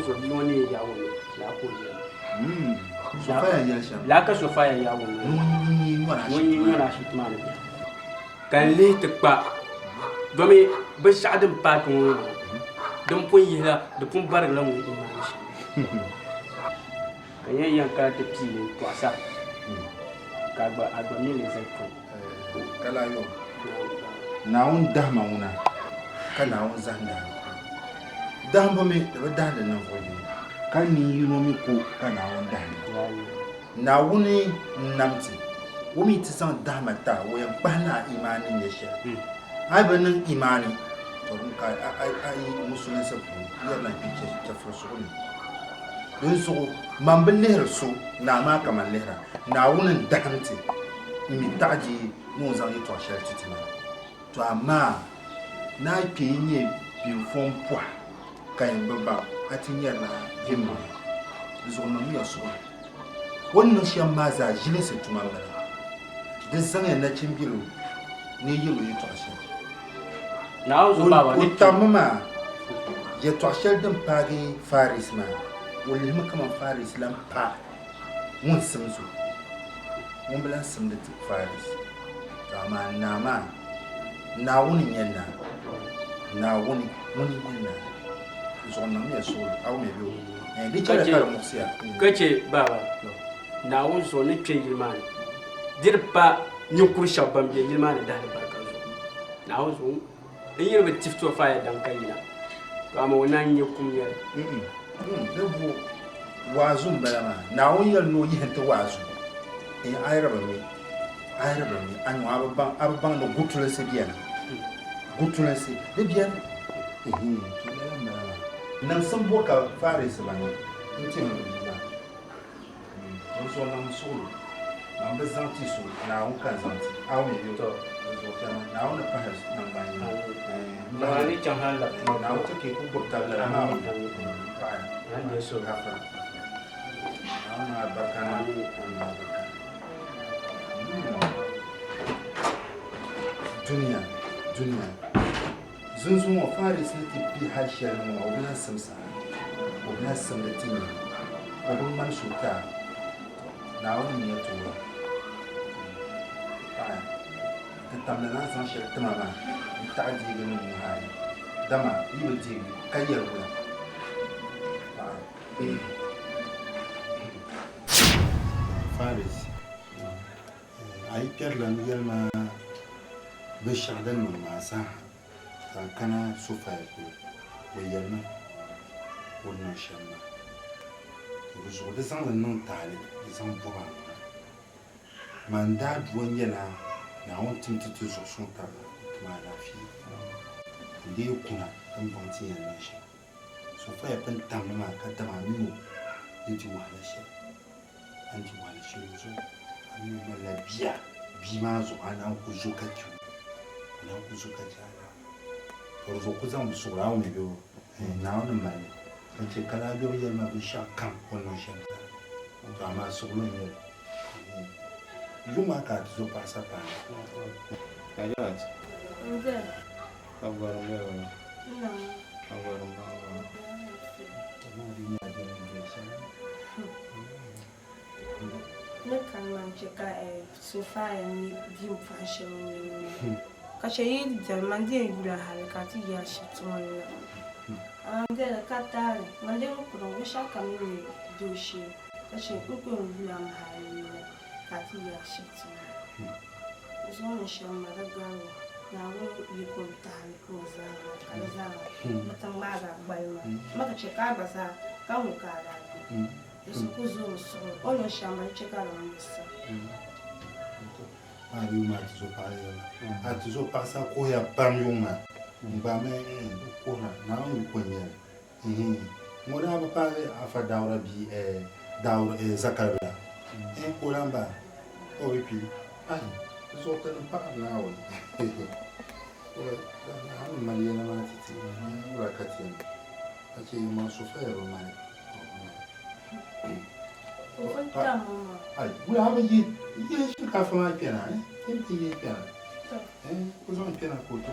so bione ya woni la ko je Sofia yelsham la ka Sofia ya woni ni wona shitman kan li tikpa domi be shadin patun dum pun yila de pun bar la mu imani shi kan yan ka te pi to asa ka agba mi le zakko kala yo naun dahma una kana un zanda dahma me da danda nan voyi kan ni yuno mi ko kana un dahma na wuni namti wumi ti san dahma ta wo yan bana imani ne shi ai banin imani to ka ai musulmi sa ko yana bice ta fasu ne don so man bin lehra so na ma kaman lehra na wunin dahamti mi taji mu zan yi to shar titima to amma na ke yin bi fon pwa kan baba atin yana himma zo na mi yaso wannan shi amma za jini su tuma bala din san yana cin bilo ne yi yi to shar na zo baba ni tamma je to shar din pagi faris ma wani makaman faris lan pa mun simsu mun bilan simda faris to amma na wuni yana na wuni yana zo na me so au me biyo ni chere kala musiya kace baba na wun so ni ke yilman dirpa nyukur shabam be yilman da barka zo na wun so in yirbe tifto fa dan kayina to amma wannan yukum ya dabo wazu balama na wun yal no yi hanta wazu ayraba mi anu abban no gutulese biyan gutulese de biyan nan san boka faris bane intin na don so nan solo nan be zanti so na un kan zanti awu mi yo to so kana na un pa has nan bani na ni chahan la na un take ku gurta la na pa nan de so hafa na bakana ni dunia zunzun wa faris ne ke bi harshen wa wani samsa wani samdatin ne abin man shuka na wani ya tuwa ta tamna na san shi ta mama ta ji ganin mu hari dama yi ba ji kayyar wula faris ai perlan yalma بشعدن من معساه كان سوف يقول ويلنا والنشمة وجود زمان النون تعلم زمان بوها من داد وينا نعون تمتتو زوجون تبع ما نافي دي يكونا تم بنتي النشا سوف يبن تام ما كتب عنه يجي وعلى شيء أنت وعلى شيء وزو أنا ملا بيما زو أنا وزو كتير na kuzuka jana orzo kuzam sura o mebyo na on mali nche kala do yema bi shakam ono shanta to ama suglo ni yuma ka zo pasa pa ayat nze agwaro leo no agwaro baba na ri ni ade ngesha ne kan man cheka sofa ni view fashion ni kashayi zaman zai gura halakati ya shi tsohon an zai katare wanda ya kura wisha kamar doshi kashe kukun gura mahari kati ya shi tsohon zuwan shan maragaro na wani yikon ta halikun zara kada zara mutum ma ga gbalma maka ce ka basa kan hukara da su ku zo su wani shan mai cika da wani sa ari ma tizo pa yo atizo pasa ko ya pam yo ma ngba me ko na on ko nya mo da ba pa afa dawra bi dawra zakara ko lamba o pi ai zo ta pa na o na ma li na ma titi ura katin ake ma so fa yo ma ai ura ba yi shi ka fa ma pena Ele é pena. Usou uma pena curta.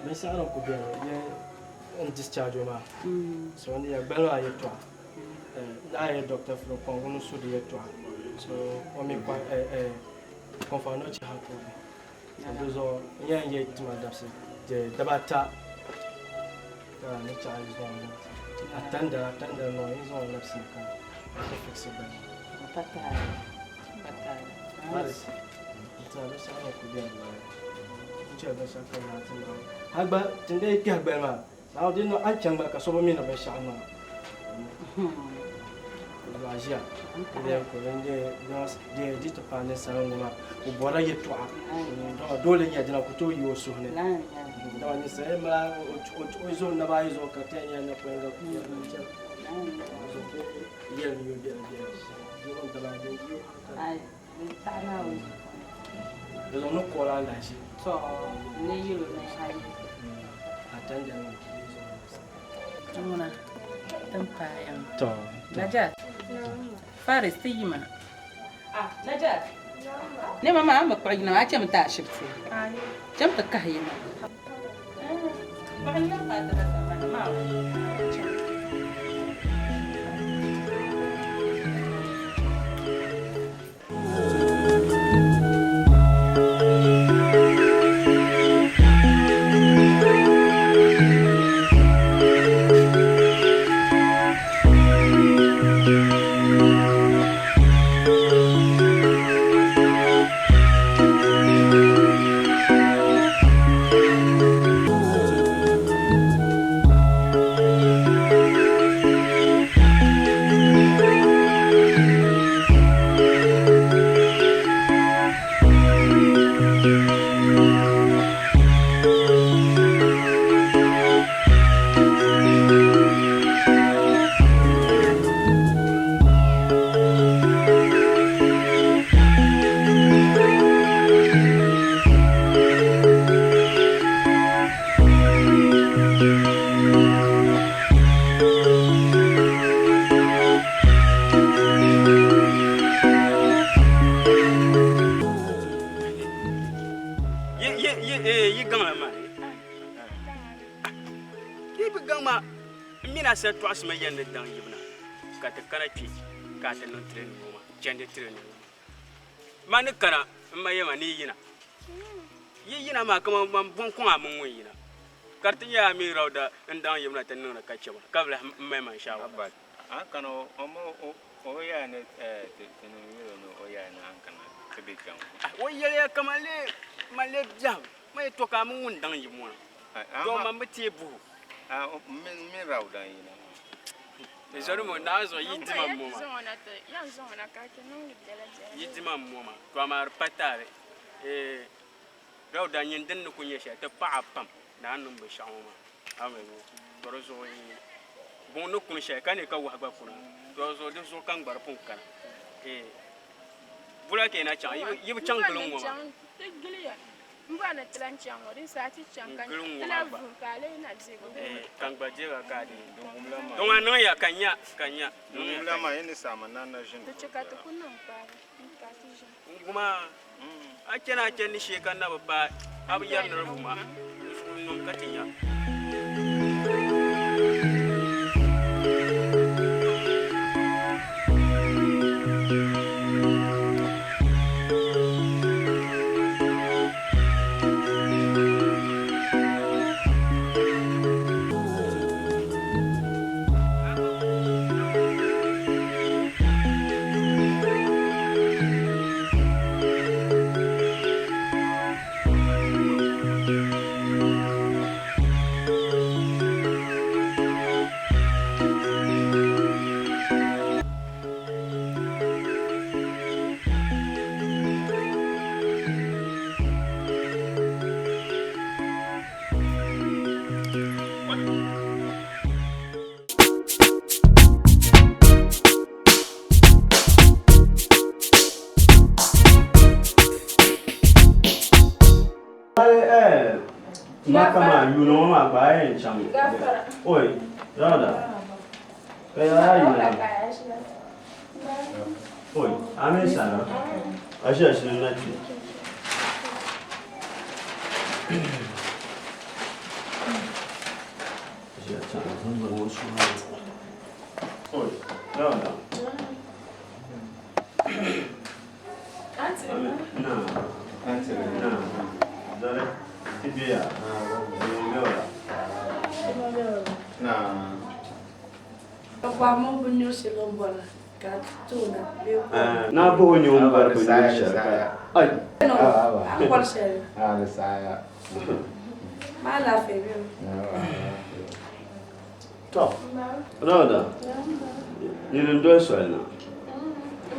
Men sa ran ku bien ye discharge ma. So on ya belo aye to. I doctor from Congo so the to. So on me kwa confirm no chi hapo. So so ye to madapse. Je dabata. Ne charge on. Attendre no is on lapse kan. Flexible. Patay. Maris. Ita ba sa ran ku bien. Che ba sa kan na tin. Hagba tinde ki hagba ma. Now didn't know I can back a so mean of a shama. Raja, they did to find a sound who bought a yet to a dolly yet, and I could tell you soon. Don't you say, Ma, was on the wise or Catania and the friend of you want the idea. There's no call on that. So, you attend Muna tempayam. to Najat. Faris tima. Najat. Ne mama am ko ina a cem ta shifti. Cem ta kahima. Ba ina ba ta sama ma. Mina said to us, my young down Yuna. Got the Karachi, got the non training woman, gender training woman. Manakara, my Yamanina. Yina Makama, Bonkwa Mungina. Cartia, me rode and down Yuna and Nuna Kachama. Cover Mamma shower. But I can Oya and Oya and Ankana to be young. Oh, yeah, come on, my left jump. My talk a moon down you want. Go, Mamma Tibu. Me rauda ina. Ezoro mo nazo yitima moma. Yitima moma. Kwa mar patare. Rauda nyinden no kunyesha te pa pam. Na no mbe shawoma. Amen. Borozo yi. Bon no kunyesha kane ka wa gba kuna. Borozo de so kan gbar pun kana. Bula ke na cha yibu changlong moma. Mbana tlanchangwa risati changanya na vukale na zigo kangbajega kadi donga no ya kanya Ndumulama yene sama nana jin tuchikata kunampa nkatije nguma achana chani sheka na baba abu ya nruma num katinya Makama, you know, my buy and chum. Oi, Rada. Oi, I'm in Sana. I just know that. Oi, Laura. Dare, ti via. Na bo nyum bar ko nyusha. Ai. Saya. Mala febe. To. Laura. Ni ndo swalna.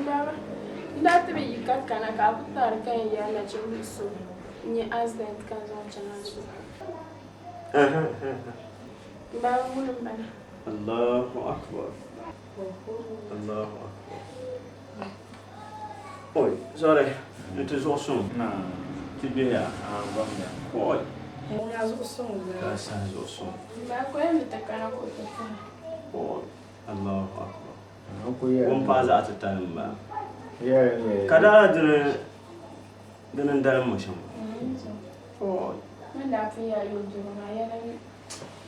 Baba, dati bi yikat kana ka tar kan ya na chimbiso. Ni accident kan zon chanasu. Baba mulum bana. Allahu akbar. Allahu akbar. Oi, sorry. Het is awesome. Tibia. Oi. Nga zo som. Dat is awesome. Baba ko yemi takana ko to. Oi. Allahu akbar. Kuya. Won pa za ta tanin ba. Yeah. Kada dinin daren mashin. Oi. Mun da fi ya yo jiro ma yana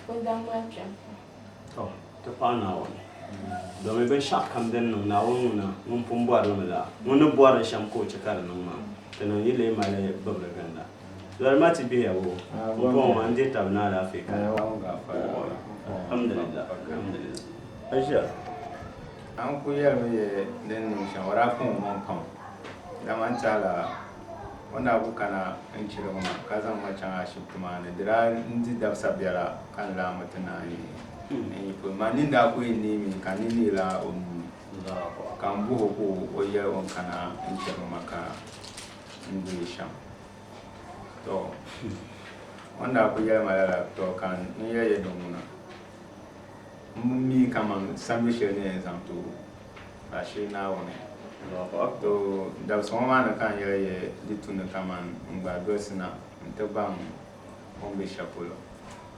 ko dan ma kyan. To, ta fana wani. Domin bin shakam din nan na wani mun fun buwa da mala. Wani buwa da sham ko cika da nan ma. Tanan yi le mala babra ganda. Zuwa ma ti biya wo. Ko ma ande ta na da Afrika. Alhamdulillah. Alhamdulillah. Aisha. An koyar mai din shawara kan mun kan. Da man tala wanda abu kana in cire ma ka zan macan a shi kuma ne dira ndi da sabiyara kan la mutuna ne. Ko manin da ko ne mi kanini la on kan bu ko oya on kana in cire maka ndi sham. To wanda ku ya mala to kan ni ya domuna. Mi kaman sambi shene zamto ashi na woni to da soma na kan ye dituna kaman ngba dosina ntabam ombe shapolo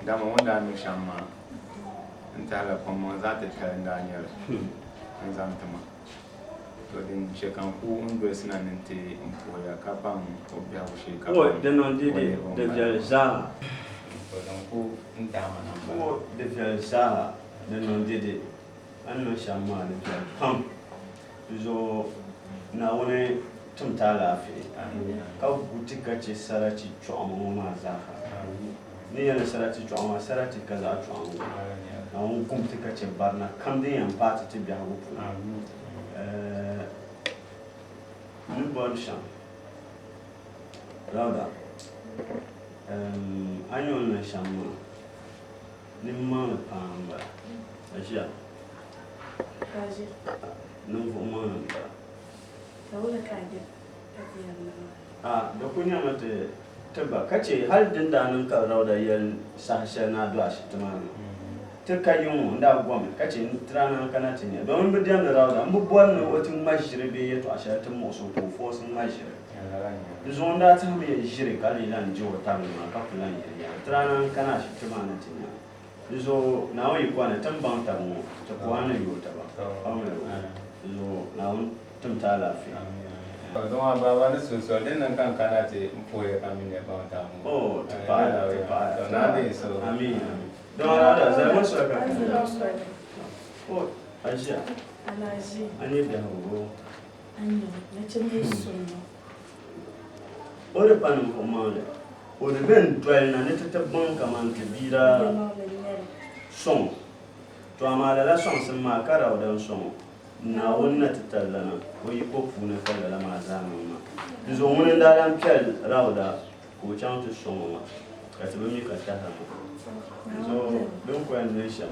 da mo wanda mi shamma ntala komo za ta tanda nyal nzamtama to din shekan ku dosina nte mpoya kapan obya wushi kapan Oi, den non di de viaja. to dan ku ntama na Oi, de viaja. Den non di an no shamma de viaja. Pam. Zo na wani tumta lafi. Ka butika ce sarati chomo ma zaka. Ni yana sarati chomo sarati kaza chomo. Na wani kumtika ce barna kam din yan pati ti biya wupu. Ni bon sham. Rauda. Anyo na shamma. Ni ma pamba. Asia. Kaji. Nun fu ma ba. Dawla kaji. Da kunya mata tabba kace har din da nan ka rauda yan sahshe na do ashi tamani. Ta kayin da gwam kace trana kana tinya don bi da rauda an bubuwan no watin mashirbe ya to ashi ta mo so to fo sun mashir. Zo da ta me jire kali lan ji wata ma ka fulan ya. Trana kana shi tamani tinya. Zo na wai kwana tamban ta mu ta kwana yota ba. Zo na wun tumta lafiya. Don baba na so din nan kan kana te mpoye kamin ne ba ta mu. Oh, ta pa. Na dai so. Amin. Don da zai mun so ka. Oh, Aisha. Alaji. Ani da hawo. Anyo, na chimbe sunno. Ore pan ko male. Ore ben dwel na ne tatabban kaman kabira son. To amala la son sun ma kara wadan son. Na wannan tatallana ko yi ko funa kala la ma zaman ma. Dizo mun da dan kel rawda ko chan to son ma. Ka tabe mi ka ta ha. So don ko an ne sha.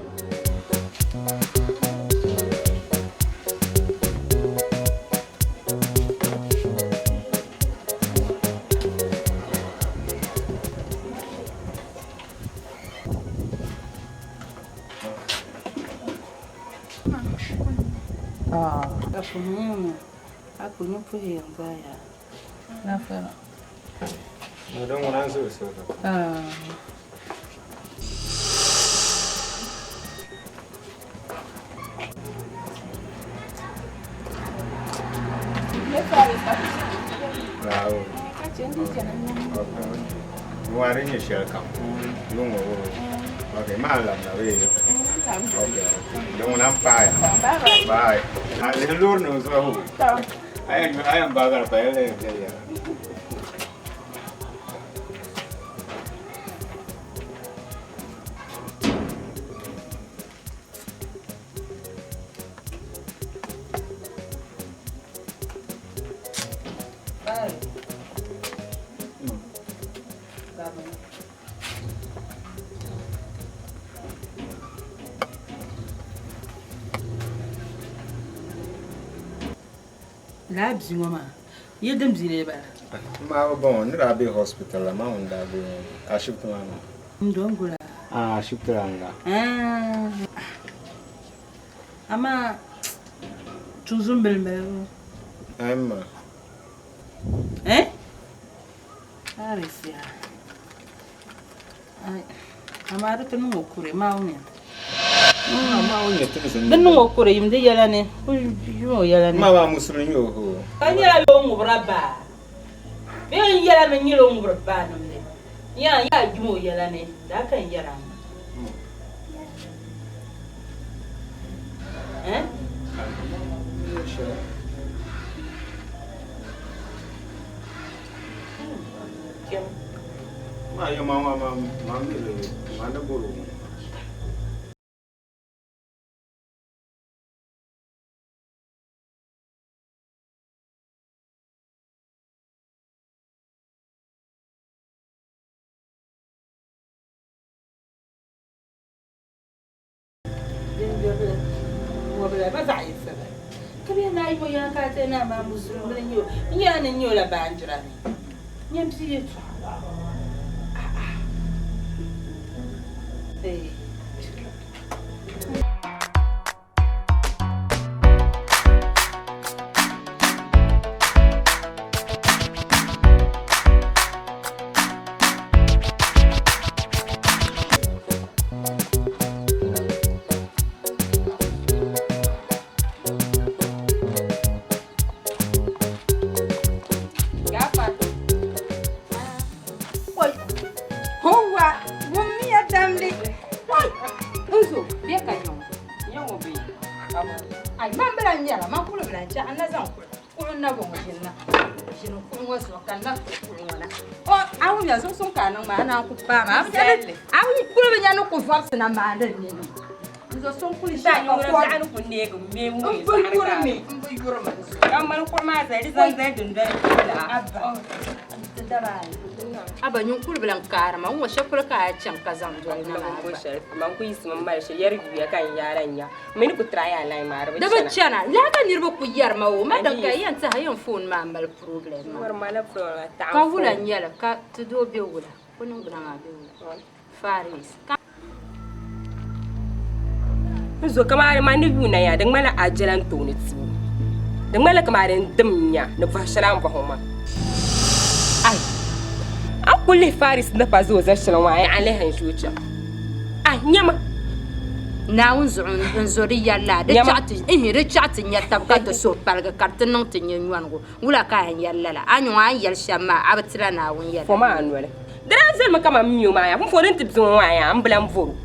Aku nyupu hiyo mbaya. Nafela. Don wannan so so. Bravo. Warin ya shirka. Lungo. Okay, malam na we. Okay. Don't want fire. Bye. I little knows who. I am bagger by Labs, mama. You don't see it. Ma bon, nira be hospital ma unda be ashipto mama. Ndongula. Ashipto anga. Ama tuzumbel melo. Emma. Arisia. Ama ro tunu okure ma unya. Ma unya tunu. Denu okure yimde yalane. Yo yalane. Ma musulmi yo ho. Anya lo ngubraba. Be yala me nyilo ngubraba namde. Ya jumo yalane. Da kan yara. Ma yo mama le manda bolo. Kami na ibo yang kata na ma musulman nyo. Nya na nyo la banjra ni. Nyam si yetu. Na manda ni nzo son kuli Da sha nyo ko ra anu kunne go me mu mbu yoro me kan man ko ma sai zan zai dun da abba aba nyun kul bilan karama wo shakul ka can kazan do na ko sharif man ku yisi man mai shi yar biya kan yaran ya min ku traya lai mar ba da ba cana la ka nirbo ku yar ma wo ma dan ka yan ta hayan phone ma mal problem war mala problem ta ka wula nyala ka to do be wula ko nun bana be wula faris zo kamar ma ni yuna ya dan mala ajalan to ni tsu dan mala kamar dimnya na fashalan fa homa ai an kulle faris na fa zo zan shalan wai alaihan shuca ai nyama na unzun nzori yalla da chati da chati nyata ka to so palga kartin non tin nywan go wula ka yalla la anyu an yal shama abatira na won yalla fo ma anwale dara zel ma kama miyo ma ya fo den tibzo wa ya an blan voro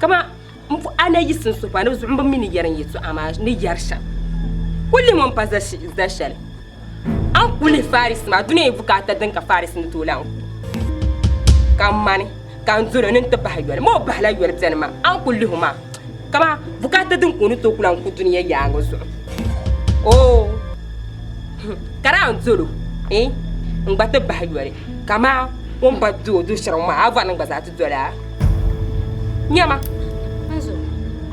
kama ana yi sun so fa na zo ban mini yaran yitu ama ni yarsha kulli mon pa zashal an kulli faris ma duniya bukata dan ka faris ni tolan kam mani kan zuro nin ta bahayol mo bahla yol ma an kulli huma kama bukata din kunu to kulan ku duniya ya ngozo oh kara an zuro ngbata bahayol kama on ba do sharma ava nan bazatu dola nyama anzo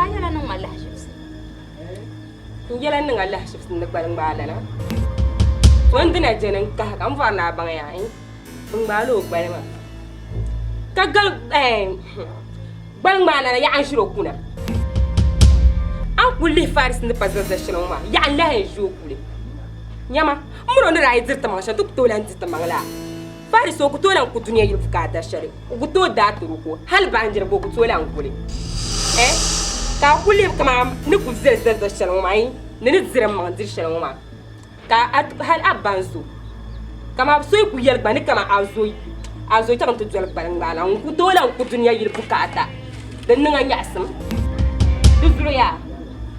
ayala no Allah shifsi yela nan Allah shifsi na barin balana wanda na jenin ka kan farna ban ya ngalo balma kagal bal mana ya an shiro kuna an kulli faris ne pazza shino ma ya Allah ya jo kule nyama muno ne rai zirta ma sha duk tolan zirta mangla faris ko tolan ku duniya yil fukata shari ku to da turuko hal banjir ko ku tolan kule ka kulli kama ni ku zirta shino ma ni zira ma zir shino ma ka hal abanzo kama soy ku yelba ni kama azoy ta to jol barangala ku tolan ku duniya yil fukata dan ninga nyaasam du zuru ya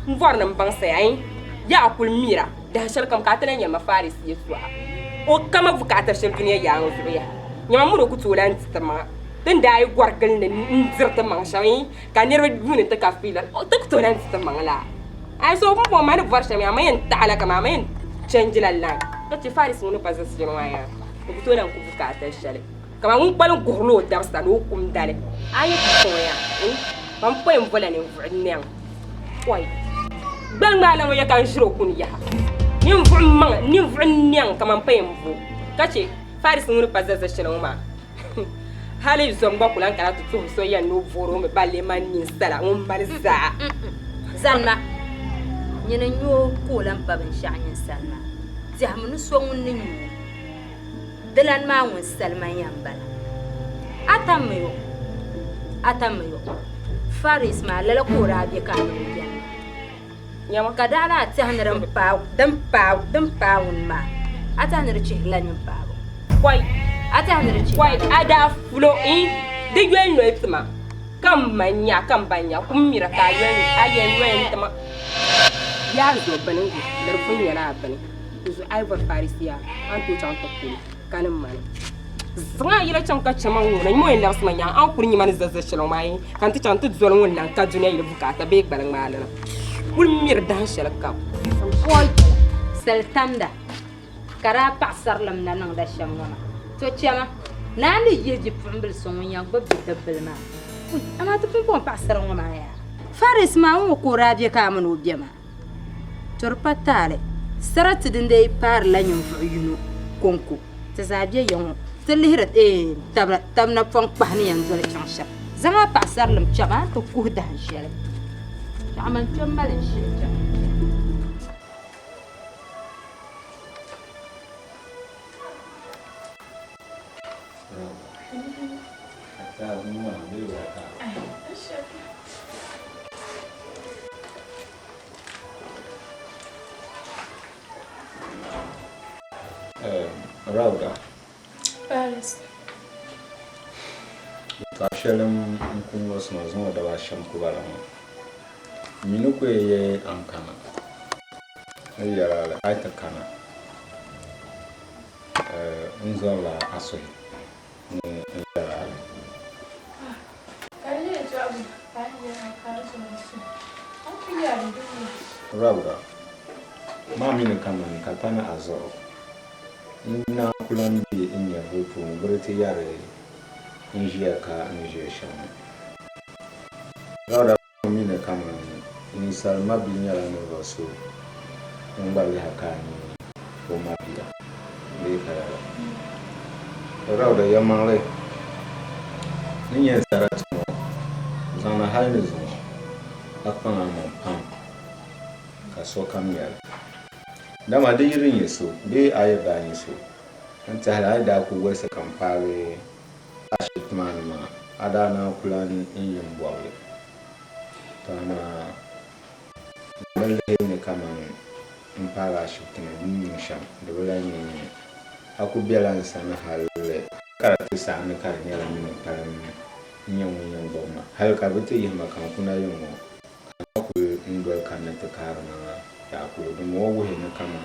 mvor nan bang sai ya kul mira da shal kam ka tan nyama faris yesu o kama bukatar shal duniya ya an zuru ya nyama mu ku tulan tama dan dai gwargal ne nzirta man shawi ka nerba yuni ta kafila o ta ku tulan tama la ay so ko ma ne var shami amayen ta'ala kama amayen change la la ka ti faris mu pas asiro ya ku tulan ku bukatar shal kama mun palon gorlo darsta do kum dale ay ko ya mam poem vola ne vnen koy bal ngala mo yakan jiro kun ya nim vman nim vnen kama poem vo kache faris ngunu pazaza sheloma hali zomba kulan kala to so ya no voro me balle man ni sala on marza zanna nyina nyo kulan babin shanyin salma jahmunu so ngun ni dalan ma ngun salma yambala atamayo faris ma lala kora bi ka no nyama kadala tahnaram dan paun ma atanir chihlan pa koy atanir koy ada flo de yuen no ipma kam manya kam banya kumira ka yuen ayen yuen tama ya zo banin ku dar fun yana bani zo aivar farisia an to chan to kanin man zanga yira chan ka chama ngona mo en las manya an kurni man zaza shelo mai kan ti chan tu zol ngon nan ka duniya yira bukata be balang malana kul mir dan shel ka koy seltamda kara pasar lam nan da shamona to chama nani yeji pumbil sonya go bidabil ma ama to pum pasar ngoma ya faris ma on ko rabia ka mano biema torpatale sarat dinde par lanyum fuyuno konko tazabia yon telihrat tabna fon pahni yan zole chansha zama pasar lam chama to ku dan shele chaman chamal shele Rauda. Paris. Tashalam kun wasu mazuwa da washan kubara mu. Minuku ye ankana. Yara aita kana. Unzola asoi. Ni yara. Kali ya jabu. Kali ya kaso nasu. Aku ya ndu. Rauda. Mami ne kama ni katana azo. Na kulan bi in ya hutu burti yare in jiya ka in jiya shan rauda mi ne kama ni salma bi yara ne ba so in ba li haka ni ko ma biya le ka rauda ya male ni ya sarat mo zana halin zo akana mo pam ka so kam yara dama da yirin yeso be ayi bani so anta hala da ku wasa kan fare ashitman ma adana kulan in yin bwawe tana balle ne kaman in fara ashitman din sham da balan ne aku belan sana halle karatu sana kan yara min param yin bomma hal ka bute yin makan kuna yin mo aku indol kan ta karana ya kulo da mo wuhe na kama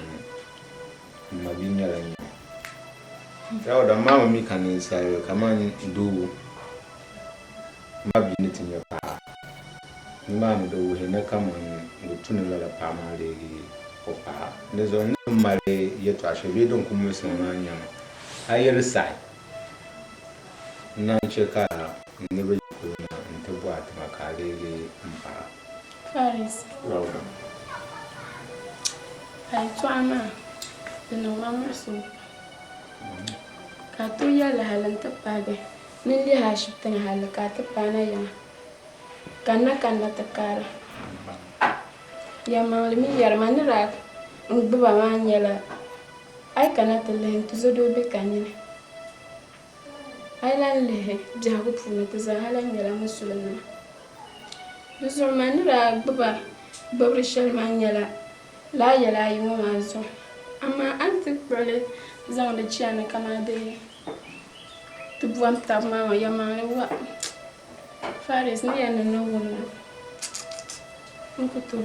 mabinya la nyi ya da mama mi kan sai kama du mabi ni tinya pa ni ma ni do wuhe na kama gutun la pa ma le ko pa ne zo ni mare yeto ashe be don kuma sai na nya ayir sai na cheka ni be ko na ntabu atma kale mpa Paris. Rauda. Ai tuama. Dino mama so. Ka to ya la halanta page. Min li ha shiptan halaka ta pana ya. Kana ta kara. Ya malmi yar manira. Ngbuba man yala. Ai kana ta le tu zo do be kanine. Ai lan le jago puna ta za halan yala musulna. Duzo manira ngbuba babri shal man yala. La yala yi wa mazo. Amma anti prole zan da ciya na kama da tu buwan ta ma ya ma wa Faris ni ya no wona. Nkuto.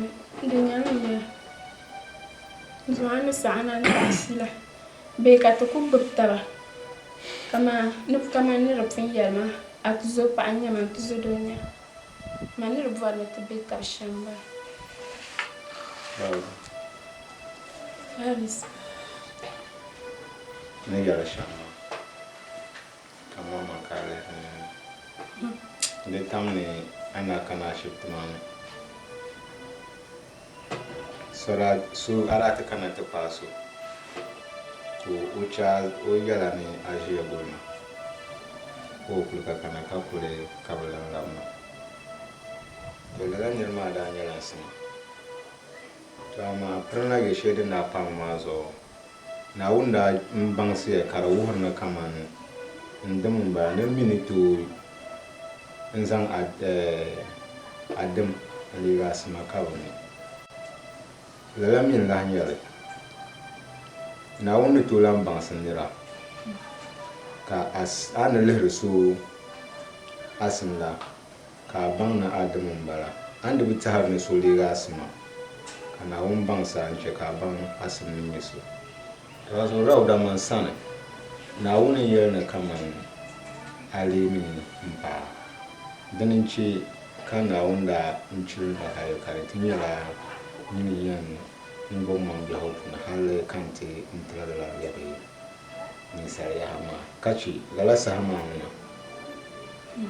Ndenya no ya. Zuana sana ndasila. Be ka to ku butaba. Kama ni rafin yalma atuzo pa anya man tuzo donya. Mani rubuwa ne to be ka shamba. Faris. Ne yara shamba. Kama makale. De tamne ana kana shiptumane. Sora su arata kana ta paso. To ucha o yala ni ajiya gona. Ko kulka kana ka kule kabalan lamma. To daga nirma da nyala sama. To ama prana ge shede na pamma zo. Na wunda mbangsi ya kara wuhurna kaman ndum ba ne minutu nzang adam aliga sama kabane. Lala min la nyale. Na wunda to lam bangsanira. Ka as ana lehrusu asimla ka bangna adam mbala. Ande bitahar ne so liga asma. Kana wun bangsa anche ka bang asim nisu. Razo rauda man sana. Na wuna yerna kaman alimi mpa. Danin ce kana wunda incin da hayo kare tinyala yini yan ngom man bi hofu na halle kante intla da ya be ni sare hama kachi lala sa hama na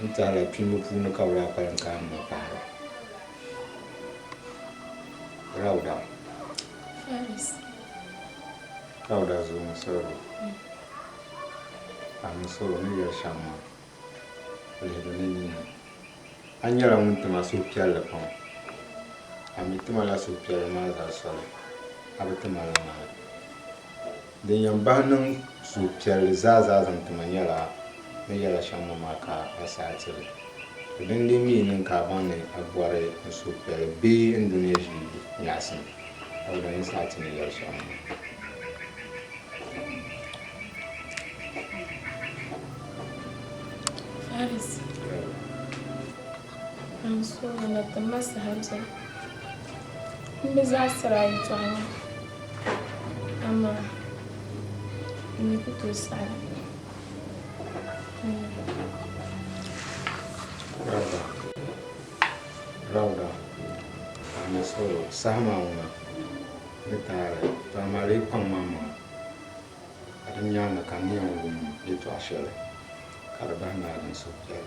intala pimu punu kawra paran kan ma para rauda Faris. Rauda zo musoro amusoro ni ya shama ni anyala muntu masupya la pon amituma la supya ma za sala abituma la ma de yamba nan supya za zan tuma nyala ne yala shamma maka asatire den de mi nan ka bane abuare supya be indonesia yasin awda yin satine yala shamma Faris. I'm so that the master has it. Disaster I join. Ama ni kuto sala. Rauda amusoro sama una netare tamale pang mama adanya na kanya ngum itu ashele karabana dan supya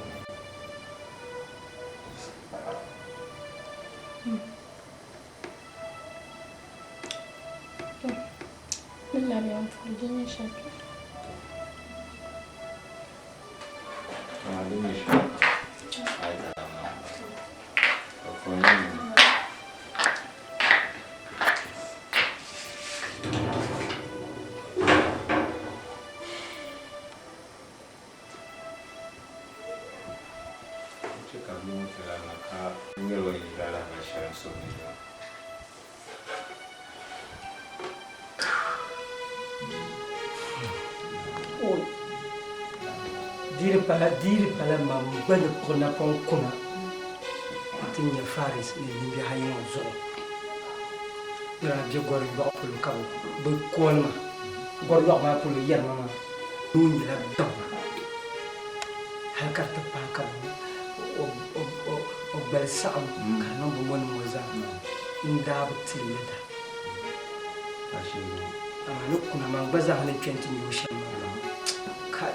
Nella abbiamo un fulgine scelto. Diri pala mam gwada kuna pon kuna tinya Faris ni limbi hayo zo na je gor yo pulu kaw be kolma gor yo ma pulu yer mama nuni la dawa hal karta pa kaw o bel sa'am kan no bo mon moza inda butilida ashiru amma kuna man baza hanin kentin yo shamma kai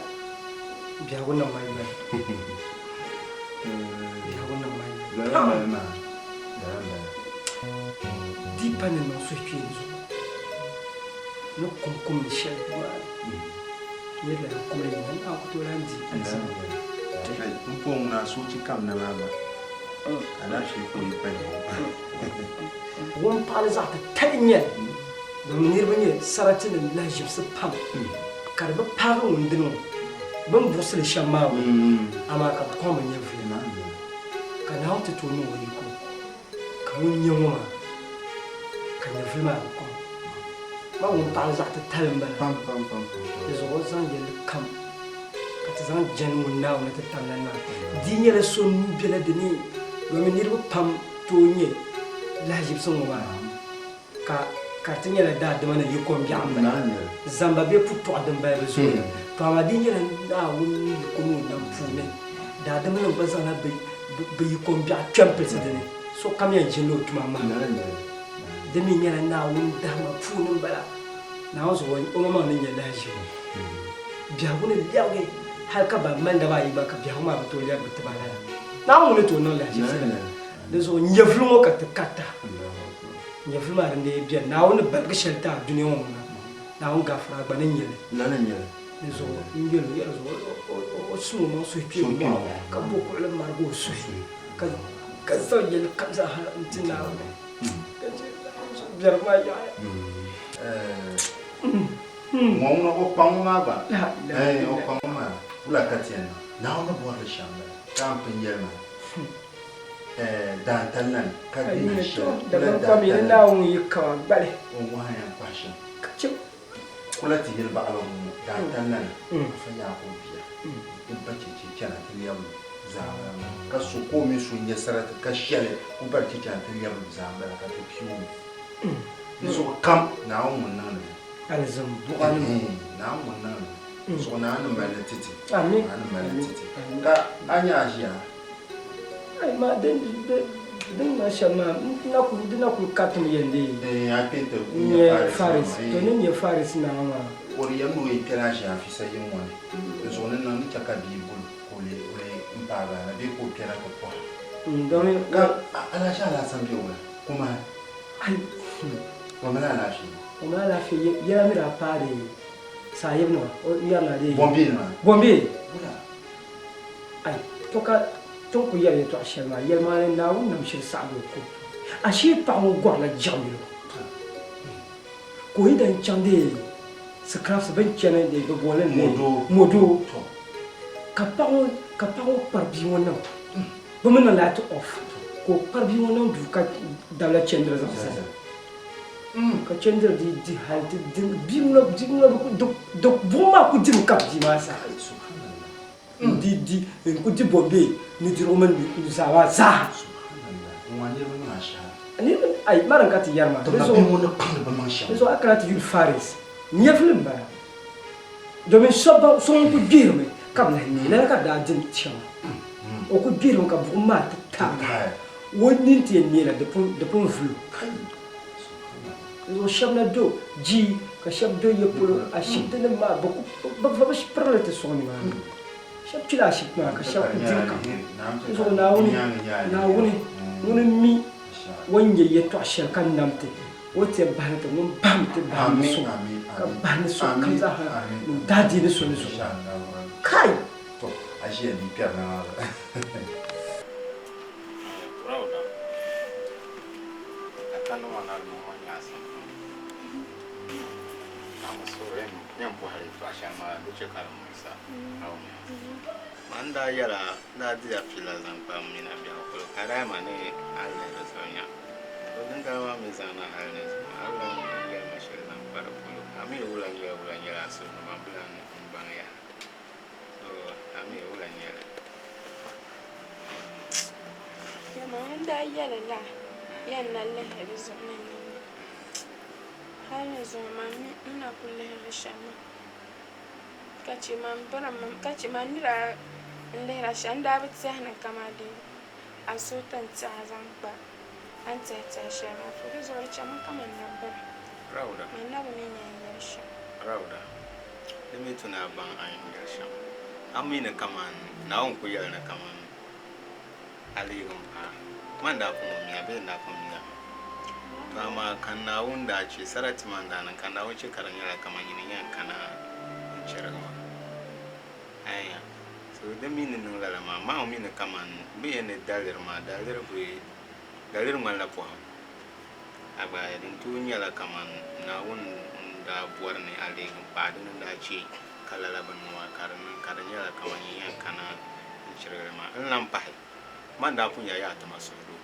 biya wannan mai mai biya wannan mai Zara di panen no so fienzo no kum shel wa ne la ko le nan a ko to landi ansa mpong na suci kam na mama ana shi ko yi pani won pala za ta tanya da munir banye saratin la jibs pam karba paga wundino ban busle shamma ama ka ko man yafi na kana hauta to no wani ko ka mun yoma ka yafi ma ko ma won pala za ta talamba pam yazo zan yel kam ka ti zaŋ jɛni ŋun Naawuni ti tam lan maa di nyɛla so nuu bela dini domin niriba pam tooi nyɛ lahaʒibisi ŋɔ maa ka ti nyɛla daadama ni yi kom biɛɣu m-bala zamba be putɔɣu din balibu zooya to ama di nyɛla Naawuni ni yi kom ŋun nam puuni daadama nim gba zaŋla bɛ yi kom biɛɣu kpɛm pilisi dini so kam yɛn ʒini o tuma maa di mi nyɛla Naawuni dahima puuni m-bala Naawuni zuɣu o ma maŋ ni nyɛ lahaʒibu biɛhigu ni lɛbigi hali ka ba mali daba ayi ba ka biɛhigu maa bi tooi lɛbigi ti ba lala Naawuni ni tooi niŋ lahaʒibisi di zuɣu nyɛvuli ŋɔ ka ti karita nyɛvuli maa din dee biɛni Naawuni ni baligi shɛli taa duniya ŋɔ ŋuna Naawuni gafura gba ni nyɛli di zuɣu n yɛli yɛli zuɣu o sumi o maŋ suhi kpee ka bo kuɣuli marigi o suhi ka zaŋ yɛli kam zaa n ti Naawuni biɛrigu maa yaɣaya ŋɔŋuna o kpaŋɔ maa gba o kpaŋɔ maa wula ka tiɛni Naawuni bɔrili shɛm ka n pin yɛli maa daantallan ka dina shɛli daban kwam yɛli Naawuni yi kama gbali o wahan yan kpahi shɛm kula ti yɛli baɣala ŋɔ daantallan fa yaa ko bia n ba cheche chana ti lɛbili zaɣa ka so ko min so nyɛ sarati ka shɛli o bari cheche chana ti lɛbili zaɣa bala ka ti piu di zuɣu kam Naawuni ŋun niŋdi alizim buɣanim Naawuni niŋdi zuɣu Naawuni mali titi amin ka a nyɛ a ʒiya ai ma din ma shɛm maa di na kuli katim yɛndi a pente nyɛ faris to ni nyɛ faris naa maa o di yɛm ni o yi kpɛla a ʒiya fisa yi ŋɔni di zuɣu ni niŋ ni chɛ ka bia bolo ka o le n paagi na bee ka o kpɛla ka pɔha ka alaafee alaasan bɛ o la kuma o mali alaafee o mali alaafee yɛla mi daa paari saayib nima o yɛrila de bɔmbe nima bɔmbe ai to ka tun ku yɛli yɛltɔɣa shɛli maa yɛli maa ni Naawuni nam shiri saɣili o ko a shee paɣa ŋɔ gɔrila jaɣamilo ka o yi dan chaŋ de sikrafsi bin chɛni de bi booli modo ka paɣa ŋɔ kpari bia ŋɔ niŋ bi mi niŋ laati off ka o kpari bia ŋɔ niŋ duu ka dabila chɛndiri zaŋ zali ka chɛndiri di hali ti bia ŋɔ buɣum maa ku dimi ka bia maa sa n ku di bɔmbe ni dirigu mini nuzaa maa zaa ai marin ka ti yɛri maa di zuɣu a kana ti yuli faris nyɛvuli n bala domin so ŋun ku gbihirimi ka bi lahi neela ka daa din shɛŋa o ku gbihirimi ka buɣum maa ti taɣa o nin ti yɛn neela di pun vulu di zuɣu shɛba na do jii ka shɛba do yɛ polo ashibiti nim maa bi pirili ti sɔŋ nimaani shɛba kpila ashibiti maa ka shɛba ku diri kam di zuɣu Naawuni ŋuni mi o nyɛ yɛltɔɣa shɛli ka nam ti o ti bahini ti ŋun bahim ti bahim ni so ka bahini so kam zaa ni daadii ni so ni zuɣu kai a ʒiya ni kpɛri na Manda yala da dia fila zan pa mina bia ko kara mane alle resonya to dinga ma mi zana halle Allah ya mashir zan para pulu ami ulan ya so ma bulan bang ya so ami ulan ya ya manda yala la ya nalle resonya halle zo mami ina kulle rishama kachi man nira lehra shan da bi tsahna kama de asutan tsazan ba an tsaya shama fu da zuwa chama kama na bar rauda man na bane ne yarsha rauda da me tuna ban an yarsha amina kaman na on ku yarna kaman aligun fa man da kuma miya bai na kuma miya to amma kan na wunda ce sarati man da nan kan na wuce karan yara kaman yin yan kana cirgama aya so da minin nan la ma o minin kaman be ne dalir man la po aba din tunya la kaman na won da buwar ne ale ba din da ce kala la ban wa karan yara kaman yan kana cirgama in nan pa man da kunya ya ta maso do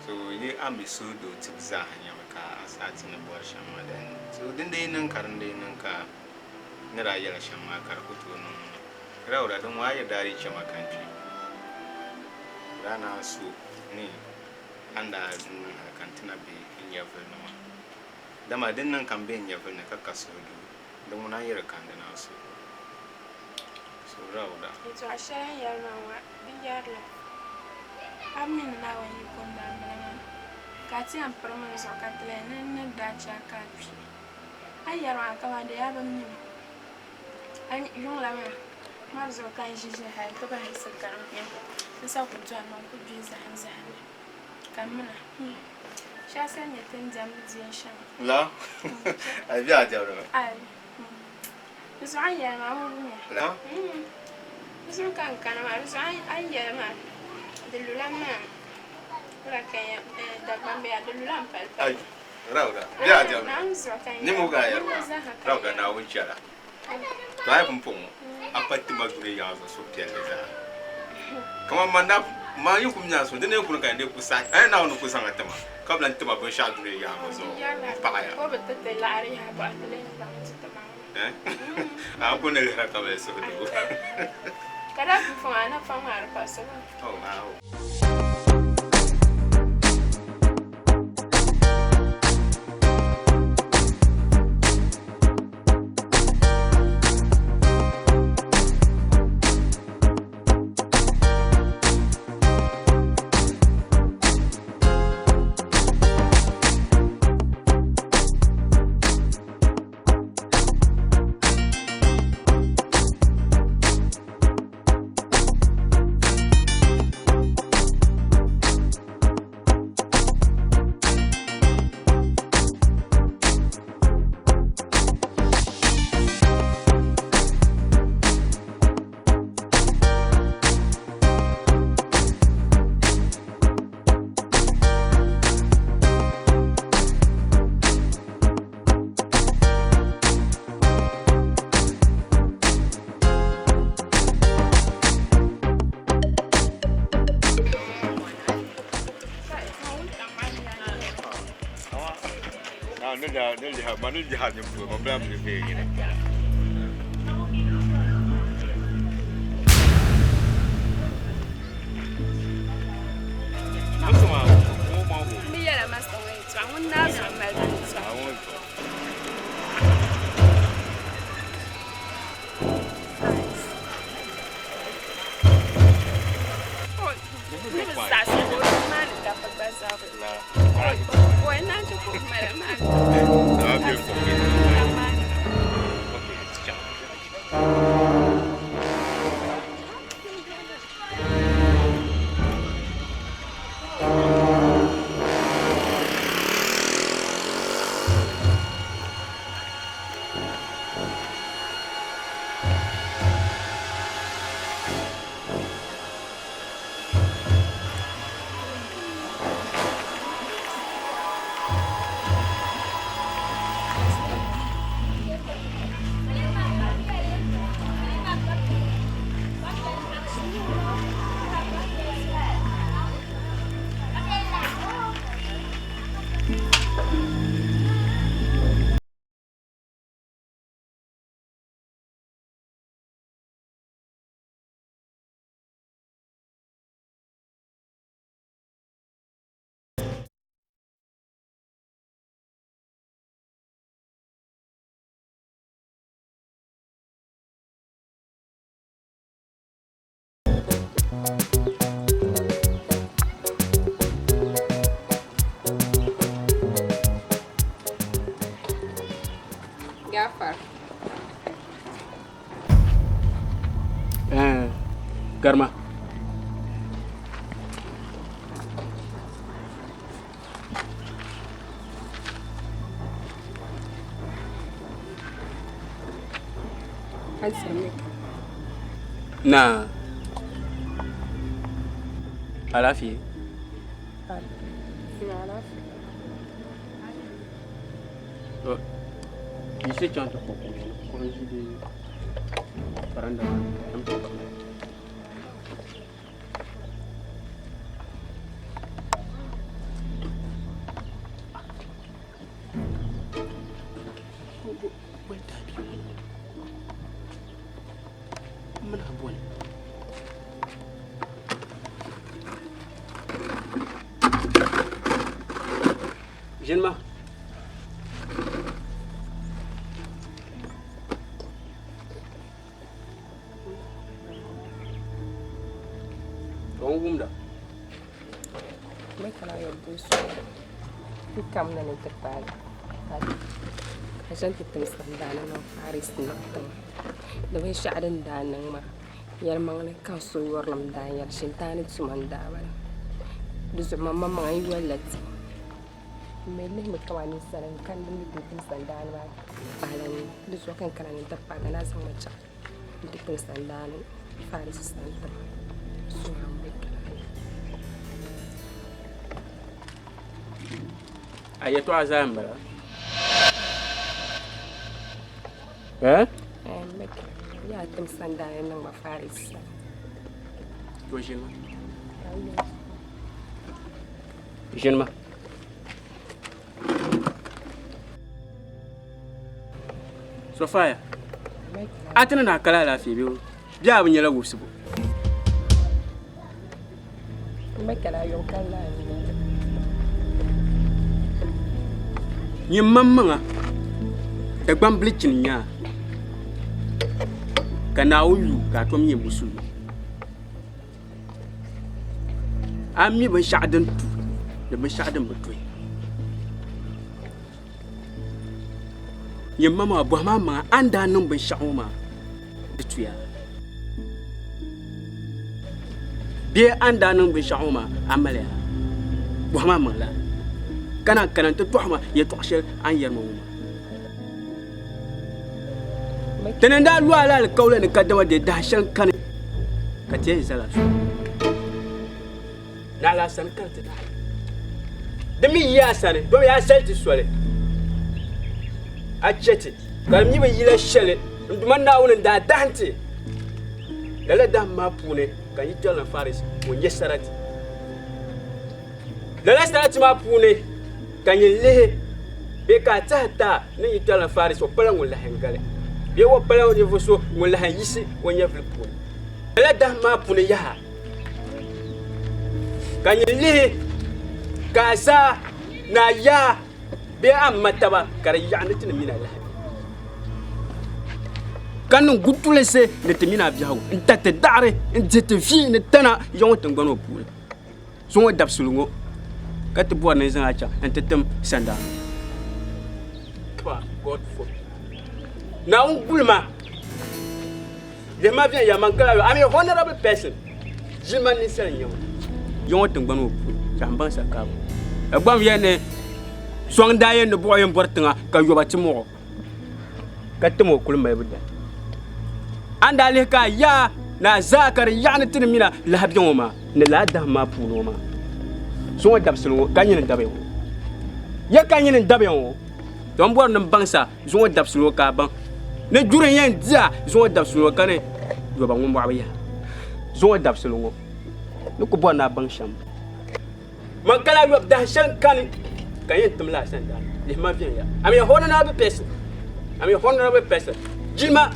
so ye ambi so do tibza hanya ka asati na buwar shama dan so din dai nan karan dai nan ka nira yɛla shɛm maa ka di ku tooi niŋ rawura din waa yɛ daari chɛma kan kpe rana so ni anda kan tina be nyɛvuli nima dama din niŋ kan be nyɛvuli ni ka ka suhudu din ŋuna yɛri kan dina so rawura Ito a shɛli yɛli maa wa di yɛrila a mini Naawuni yi kun daa mini maa ka a ti yɛn piri mini zuɣu ka ti lan ni daa chɛ ka a kpi a yɛri maa kama di yaa bin nimi a yuŋla maa maa zuɣu ka n ʒi ʒi hali ti ba halisi karim yɛn n sa ku dɔri maa ku dui zaham zaham ka mina shɛli sani nyɛ ti n diɛmdi diɛn shɛŋa la a bi a jabri ma ayi di zuɣu n yɛli maa wuli nya la di zuɣu ka n kana maa di zuɣu an yɛli maa di lula maa wula ka yɛ Dagbani bɛ yaa di lula n pali pali rawura bi a jabri na n zuɣu ka n ni mu ka yɛri ma yɛli rawura Naawuni chɛra to a yi pun pɔŋɔ a pa ti ma duri yaɣa zuɣu suhupiɛlli zaa kama manda ma yi kum nyaa so dina yi kuni ka yɛn ku sa a yi Naawuni ku zaŋa tima ka bila tima binshaɣu duri yaɣa zuɣu n paɣaya ko bi ti laɣari yaa bɔɣa ti leen zaŋ ti ti maa a ku ne lihira ka bai suhudu ka daa fi fɔŋ a na fɔŋ maa di pa so Manu jahat yang buat membela lebih ini. Masuk mau. Biar masuk itu, aku nak sambil itu. Ini besar sih, mana dapat besar? Oh, enak cukup mana. Gafar. Garma. Nah. Alafi. Isi contoh kondisi di veranda. mana bole Jenma Don't wumda Mai kala yo busu ku kam na ni tapal عشان تتمسك دانا ما فارس نقطة لو هي شعر دانا ما يرمغلي كاسو يورلم دانا يرشين تاني تسمان دانا دزع ماما ما يولد ملي مكواني سلام كان بني تتمسك دانا ما أهلا دزع كان كلامي تبقى أنا لازم أتشع تتمسك دانا فارس سانتا سوام بك أيتو عزام بلا ها؟ يا تمسك دانا ما فارس توجينا جنما Sofia atana na kala la fi biyo biya abin yala gusu bo Mekala yon kala ni mamma da gbamblicin nya kana uyu ka tom yin busu ami ban sha'adan tu da ban sha'adan batoi yin mama bu mama anda nan ban sha'uma da tuya be anda nan ban sha'uma amala bu mama la kana ta tuhma ya tuhshir an yarma mu tanan da luwa la alƙawla ne kadama da dashan kan ka te zala su na la san kan ta da mi ya sane do ya salti sole a chete ga mi ba yila shele nduman na wunin da dante lala da ma pune kan yi tala faris won yesarati lala sarati ma pune kan yi lehe be ka tata ni yi tala faris o pala ngol la hengale be wo pala o yevoso ngol la yisi won yevle pune lala da ma pune ya kan yi lehe ka sa na ya be amma taba kare yani tin mina la kanu gutule se ne timina biawo ntate dare ntete fi ne tana yon tangano pule so wo dabsulungo kat bo ne zan acha entetem sanda pa god for na un bulma le ma bien ya mankala I'm a honorable person jima ni sel yon tangano pule jamba sakabo agbam yene Swang daye no boy importanga ka yoba timo ka timo kulma ibda anda le ka ya na zakar yani tinmina la habyon ma ne la da ma puno ma so dabsulu ka nyin dabe ya ka nyin dabe o don bor no bangsa so dabsulu ka ban ne jure yen dia so dabsulu ka ne yoba ngombo abiya so dabsulu ngo ne ko bona bang sham man kala yob da shan kan Can you tell me that? I'm a honorable person. I'm a honorable person. Jima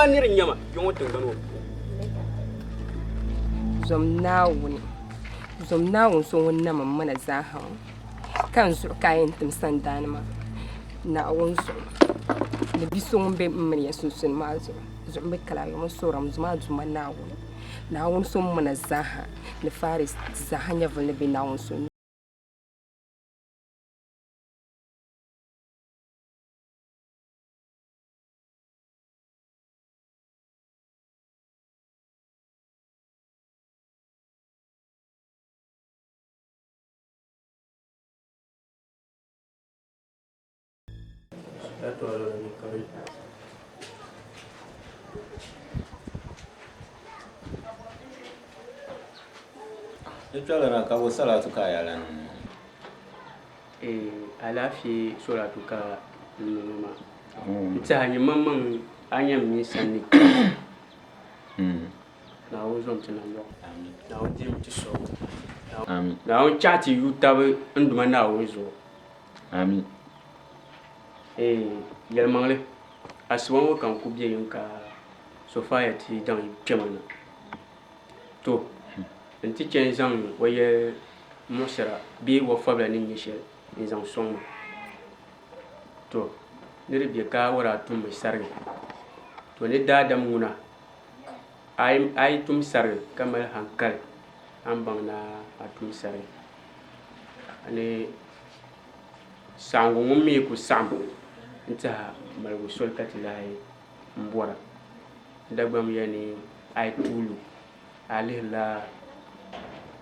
near Yama. You want to know? Some now, so when Nama Manazaha comes to kind them SANDAANI. Now also the Bison Bay Mania Susan Mazo, Zomekala, Sorams Mazuma now. Now also Manazaha, the Faris Zahanya will be now soon. That's all I'm coming. Ituala ka wo sala tu kaya lan. Alafi sura tuka mama. Mtanya mama anya misani. Na uzo mtana yo. Na uji mtiso. Amin. Na on chati yutabe nduma na uzo. Amin. Yelmangle aswan wo kan kubye yinka Sophia ti dang kemana to nti chen zang waye musara bi wa fabla ni nyeshel ni zang song to niri bi ka wara tum sarge to ni dadam nguna ay tum sarge kamal hankal an bang na atum sarge ani sangu ngumi ku sambu nta malgu sol katilai mbora dagbam yani ay tulu alihla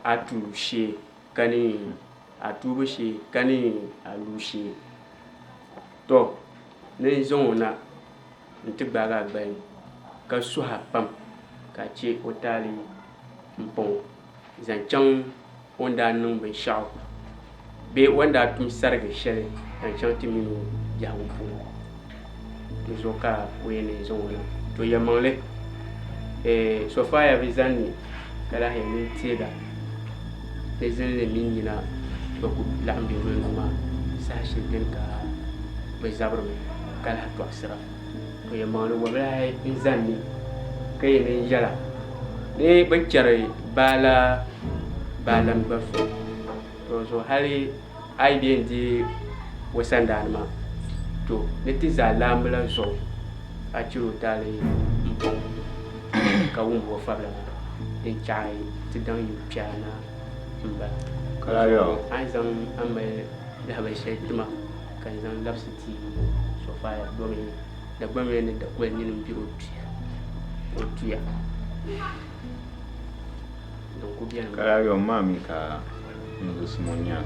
atu she kani atubu she kani alu she to ne zona ntigbaga gbai ka suha pam ka che otali mpong zanchang onda nung ben shaw be wanda tum sarge shele zanchang timinu yawu pu zoka wene zona to yamangle Sophia bizani kala hemi tiga tezele minina to ku lambi ma sa shidin ka bezabro kala to asra to yamangle wala bizani kay ne jala ne bakare bala balam bafo to so hali IBND wasandani ma to ne tizala mbla zo achiru tali mpong ka wumbo fabla in chai ti dang yu piana mba kala yo ai zang ame da ba she tuma kan zang lapsiti Sophia do me da gbame ne da kwel ni biro pia o tuya donc bien kala yo mami ka ngusmonya